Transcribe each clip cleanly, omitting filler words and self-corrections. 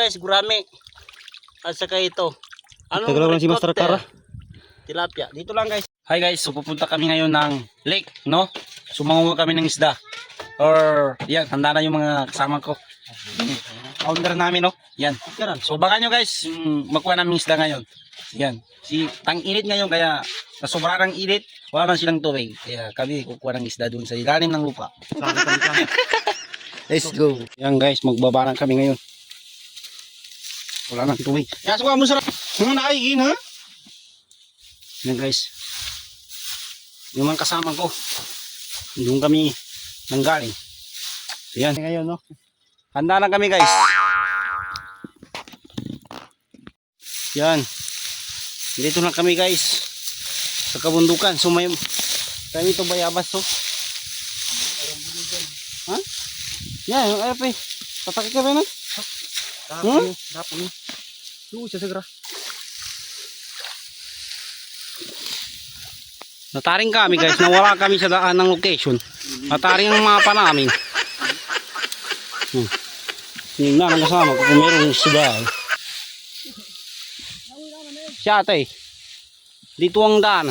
guys, gurame. At saka ito. Tagalaw lang si Master Kara. Tilapia. Dito lang guys. Hi guys, so pupunta kami ngayon ng lake, no? So mangunguha kami ng isda. Or, yan, handa na yung mga kasama ko. Founder namin, no? Yan. So baka nyo guys, makuha namin isda ngayon. Yan. Ang init ngayon, kaya nasobra ng init, wala na silang tubig. Kaya kami kukuha ng isda dun sa ilalim ng lupa. Let's go. Yan guys, magbabarang kami ngayon. Wala nang tubig. Kaya suka mo sarap. Ano na kaigin, ha? Yan guys. Yung mga kasama ko. Doon kami nanggaling. So yan. Ngayon, no? Handa na kami guys. Yan. Dito na kami guys. Sa kabundukan. So may kami ito bayabas, so. Ha? Yan, yung airpe. Tataki ka ba na? Dapon. Siya segera. Nataring kami guys, nawala kami sa daan ng location. Nataring ang mapa namin. Yung na ang kasama ko kung meron sila. Siya ate. Dito ang daan.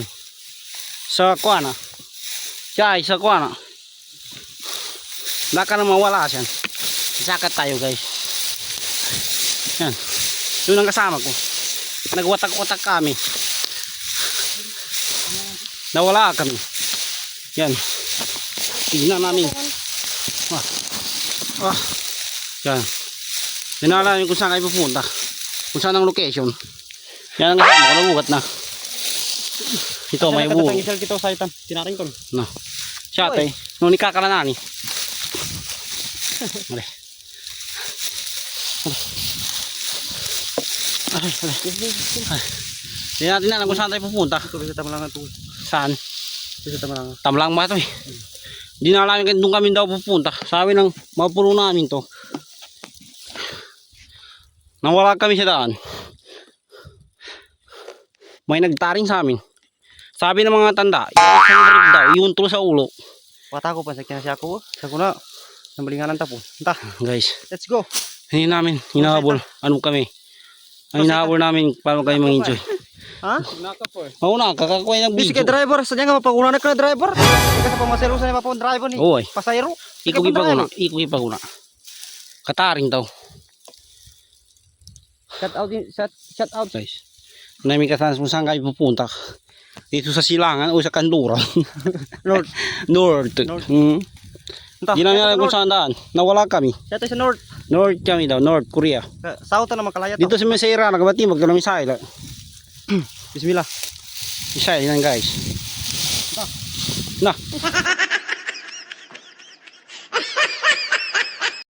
Sa kuwana. Siya ay sa kuwana. Naka na mawala siya. Sakat tayo guys. Yan. Yun ang kasama ko. Nagwatak-watak kami. Nawala kami. Yan. Tignan namin. Yan. Dinala namin kung saan kayo pupunta. Kung saan ang location. Yan ang kasama ko. Nalugat na. Ito may buo. Tinaring ko. No. Siya tayo. Nung nikakalanani. Mali. Hindi natin alam kung saan tayo pupunta. Saan? Tamlang ba ito eh. Hindi na alam doon kami daw pupunta. Sabi ng mga puno namin to. Nawala kami sa daan. May nagtaring sa amin. Sabi ng mga tanda, yung grip daw, yung tulo sa ulo. Wata ko pa sa kinasya ko. Sa kuna. Nambalinganan tapo. Ta. Guys, Let's go. hindi namin hinahabol. Ano kami? Ang hinahabol namin para kayo mag-enjoy. Ha? Mauna, kakakuha ng Bisik video. driver, sadya nga mapaguna na ka na driver. Kasi pamasero sa mga driver ni. Oy. Pasayro. Ikugi paguna. Kataring daw. Shout out. Guys. Namin kasama kung saan kayo pupunta. Dito sa Silangan o sa Kanduran. North. Hindi namin alam kung saan daan. Nawala kami. Shout out sa North. North kami daw. North Korea. South na makalaya. Dito sa Mesera, nagbatimag doon ng misail. Bismillah. Misail yan guys. Na.